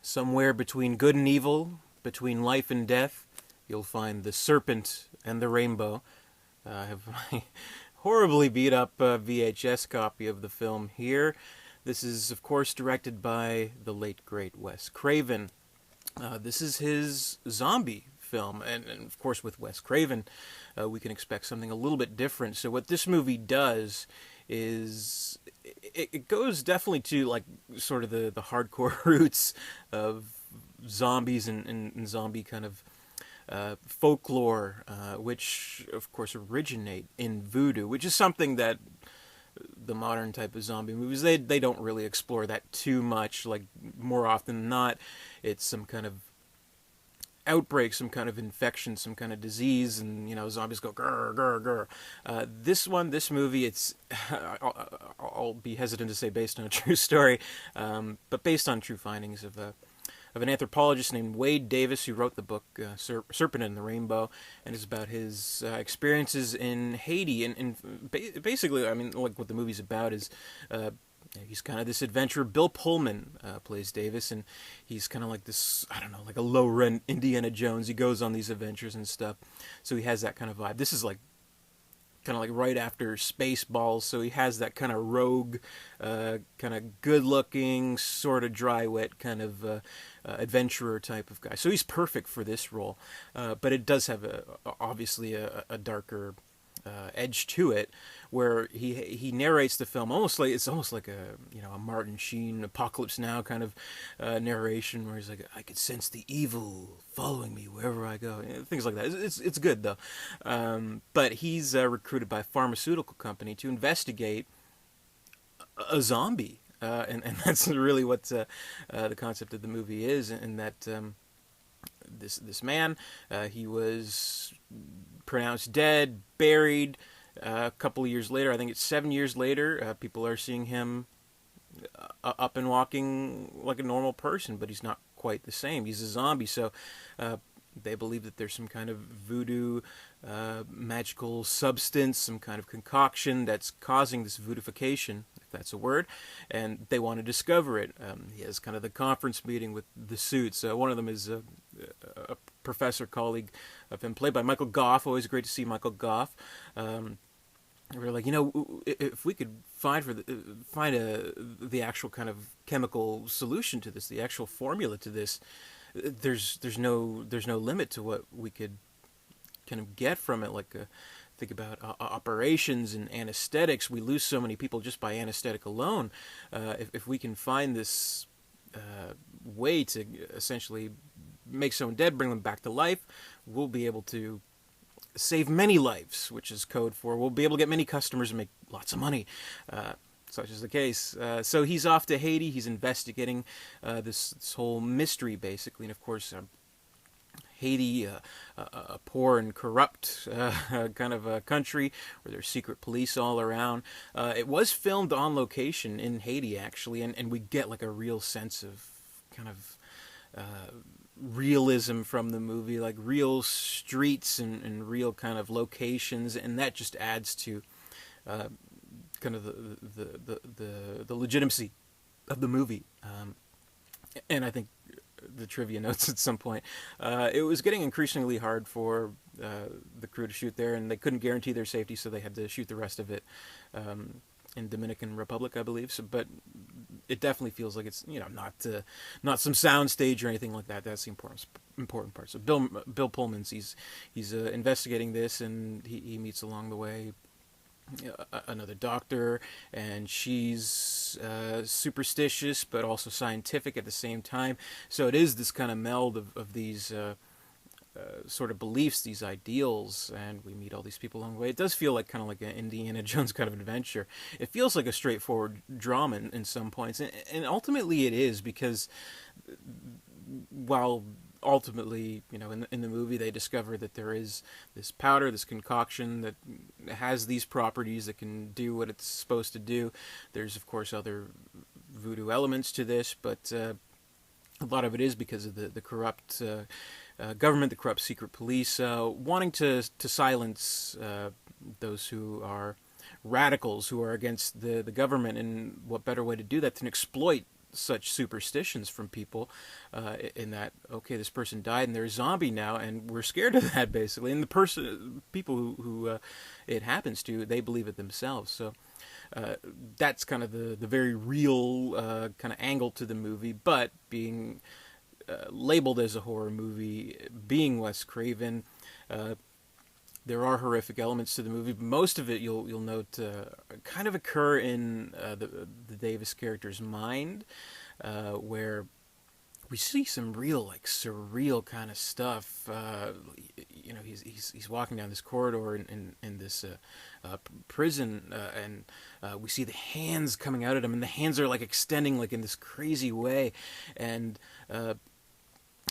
Somewhere between good and evil, between life and death, you'll find the Serpent and the Rainbow. I have my horribly beat up VHS copy of the film here. This is, of course, directed by the late, great Wes Craven. This is his zombie film, and of course with Wes Craven, we can expect something a little bit different. So what this movie does is it goes definitely to like sort of the hardcore roots of zombies and zombie kind of folklore, which of course originate in voodoo, which is something that the modern type of zombie movies, they don't really explore that too much. Like, more often than not, it's some kind of outbreak, some kind of infection, some kind of disease, and zombies go grr grr grr. This movie, it's I'll be hesitant to say based on a true story, but based on true findings of an anthropologist named Wade Davis, who wrote the book Serpent and the Rainbow, and it's about his experiences in Haiti. And basically, I mean, like, what the movie's about is he's kind of this adventurer. Bill Pullman plays Davis, and he's kind of like this, I don't know, like a low-rent Indiana Jones. He goes on these adventures and stuff, so he has that kind of vibe. This is like kind of like right after Spaceballs, so he has that kind of rogue, kind of good-looking, sort of dry-wit kind of adventurer type of guy. So he's perfect for this role, but it does have obviously a darker edge to it, where he narrates the film almost like a Martin Sheen Apocalypse Now kind of narration, where he's like, I could sense the evil following me wherever I go, things like that. It's good though, but he's recruited by a pharmaceutical company to investigate a zombie, and that's really what the concept of the movie is, and that this man, he was pronounced dead, buried. A couple of years later, I think it's 7 years later, people are seeing him up and walking like a normal person, but he's not quite the same. He's a zombie, so they believe that there's some kind of voodoo magical substance, some kind of concoction that's causing this voodooification, if that's a word, and they want to discover it. He has kind of the conference meeting with the suits. One of them is a professor colleague of him, played by Michael Goff. Always great to see Michael Goff. We're like, if we could find the actual kind of chemical solution to this, the actual formula to this, there's no limit to what we could kind of get from it. Like, think about operations and anesthetics. We lose so many people just by anesthetic alone. If we can find this way to essentially make someone dead, bring them back to life, we'll be able to save many lives, which is code for we'll be able to get many customers and make lots of money. Such is the case. So he's off to Haiti. He's investigating this whole mystery, basically. And of course, Haiti, a poor and corrupt kind of a country where there's secret police all around. It was filmed on location in Haiti, actually, and we get like a real sense of kind of realism from the movie, like real streets and real kind of locations, and that just adds to kind of the legitimacy of the movie. And I think the trivia notes at some point, it was getting increasingly hard for the crew to shoot there, and they couldn't guarantee their safety, so they had to shoot the rest of it in Dominican Republic, I believe. So, but it definitely feels like it's not some sound stage or anything like that. That's the important part. So Bill Pullman's he's investigating this, and he meets along the way another doctor, and she's superstitious but also scientific at the same time. So it is this kind of meld of these sort of beliefs, these ideals, and we meet all these people along the way. It does feel like kind of like an Indiana Jones kind of adventure. It feels like a straightforward drama in some points, and ultimately it is, because while ultimately, in the movie they discover that there is this powder, this concoction that has these properties that can do what it's supposed to do. There's, of course, other voodoo elements to this, but a lot of it is because of the corrupt government, the corrupt secret police, wanting to silence those who are radicals, who are against the government. And what better way to do that than exploit such superstitions from people, in that, okay, this person died and they're a zombie now, and we're scared of that basically. And the people who it happens to, they believe it themselves. So that's kind of the very real kind of angle to the movie, but being labeled as a horror movie, being Wes Craven. There are horrific elements to the movie. Most of it, you'll note, kind of occur in the Davis character's mind, where we see some real, like, surreal kind of stuff. He's walking down this corridor in this prison, and we see the hands coming out at him, and the hands are like extending like in this crazy way, and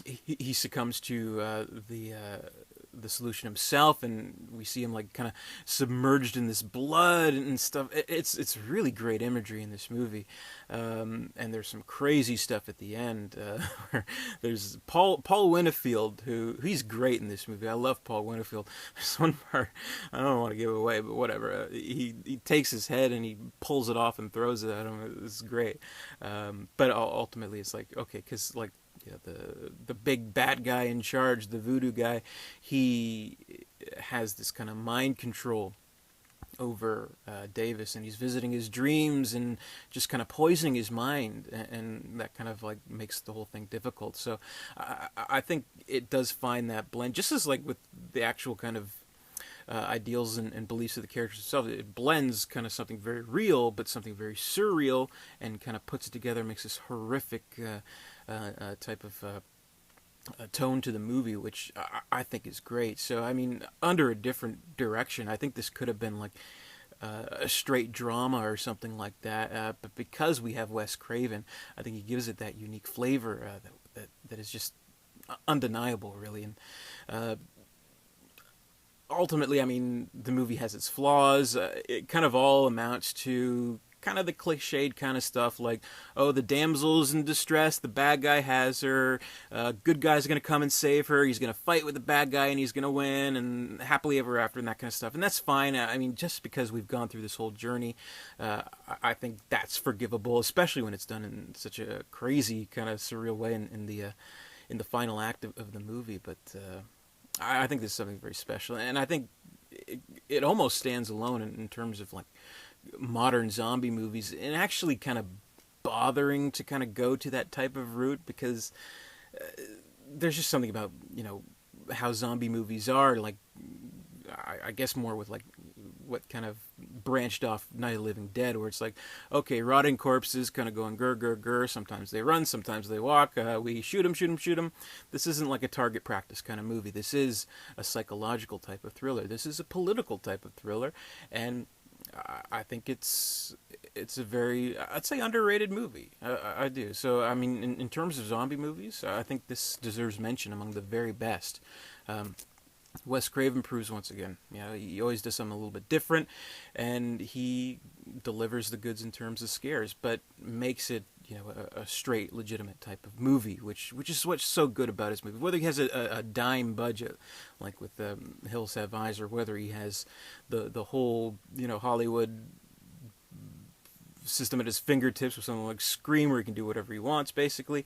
he succumbs to the solution himself, and we see him like kind of submerged in this blood and stuff. It's really great imagery in this movie, and there's some crazy stuff at the end. Where there's Paul Winfield, he's great in this movie. I love Paul Winfield. There's one part I don't want to give away, but whatever. He takes his head and he pulls it off and throws it at him. It's great, but ultimately it's like, okay, because like, yeah, the big bad guy in charge, the voodoo guy, he has this kind of mind control over Davis, and he's visiting his dreams and just kind of poisoning his mind, and that kind of like makes the whole thing difficult. So I think it does find that blend, just as like with the actual kind of ideals and beliefs of the characters themselves. It blends kind of something very real, but something very surreal, and kind of puts it together, makes this horrific type of tone to the movie, which I think is great. So, I mean, under a different direction, I think this could have been like a straight drama or something like that. But because we have Wes Craven, I think he gives it that unique flavor that is just undeniable, really. And ultimately, I mean, the movie has its flaws. It kind of all amounts to kind of the cliched kind of stuff, like, oh, the damsel's in distress, the bad guy has her, good guy's going to come and save her, he's going to fight with the bad guy and he's going to win, and happily ever after, and that kind of stuff. And that's fine. I mean, just because we've gone through this whole journey, I think that's forgivable, especially when it's done in such a crazy kind of surreal way in the final act of the movie. But I think this is something very special, and I think it almost stands alone in terms of like modern zombie movies, and actually kind of bothering to kind of go to that type of route, because there's just something about, you know, how zombie movies are, like, I guess more with like what kind of branched off Night of the Living Dead, where it's like, okay, rotting corpses kind of going grr, grr, grr. Sometimes they run, sometimes they walk. We shoot them, shoot them, shoot them. This isn't like a target practice kind of movie. This is a psychological type of thriller. This is a political type of thriller, and I think it's a very, I'd say, underrated movie. I do. So, I mean, in terms of zombie movies, I think this deserves mention among the very best. Wes Craven proves once again, you know, he always does something a little bit different, and he delivers the goods in terms of scares, but makes it, you know, a straight, legitimate type of movie, which is what's so good about his movie. Whether he has a dime budget, like with Hills Have Eyes, or whether he has the whole, you know, Hollywood system at his fingertips with something like Scream, where he can do whatever he wants, basically.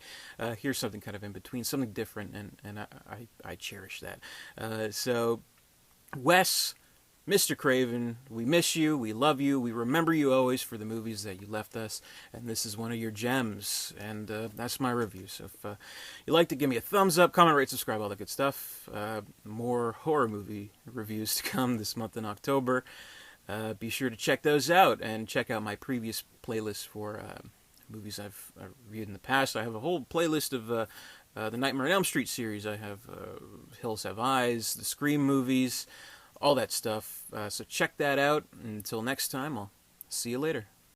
Here's something kind of in between, something different, and I cherish that. So, Wes, Mr. Craven, we miss you, we love you, we remember you always for the movies that you left us, and this is one of your gems, and that's my review. So if you'd like to give me a thumbs up, comment, rate, subscribe, all that good stuff. More horror movie reviews to come this month in October. Be sure to check those out, and check out my previous playlist for movies I've reviewed in the past. I have a whole playlist of the Nightmare on Elm Street series. I have Hills Have Eyes, the Scream movies, all that stuff. So check that out. Until next time, I'll see you later.